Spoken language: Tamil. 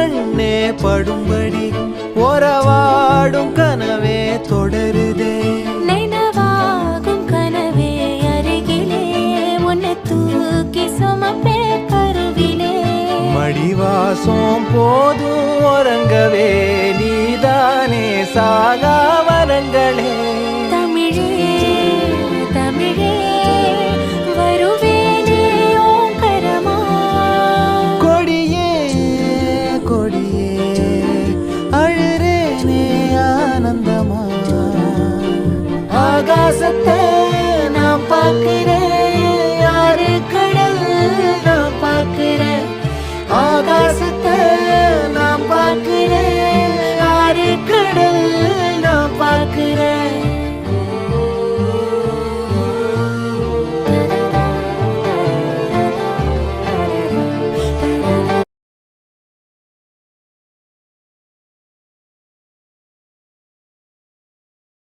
கண்ணே படும்படி உறவாடும் கனவே தொடருதே. நினைவாகும் கனவே அருகிலே உன்னை தூக்கி சுமப்பே கருவிலே. மடிவாசம் போதும் உறங்கவே நீதானே சாகா வரங்களே.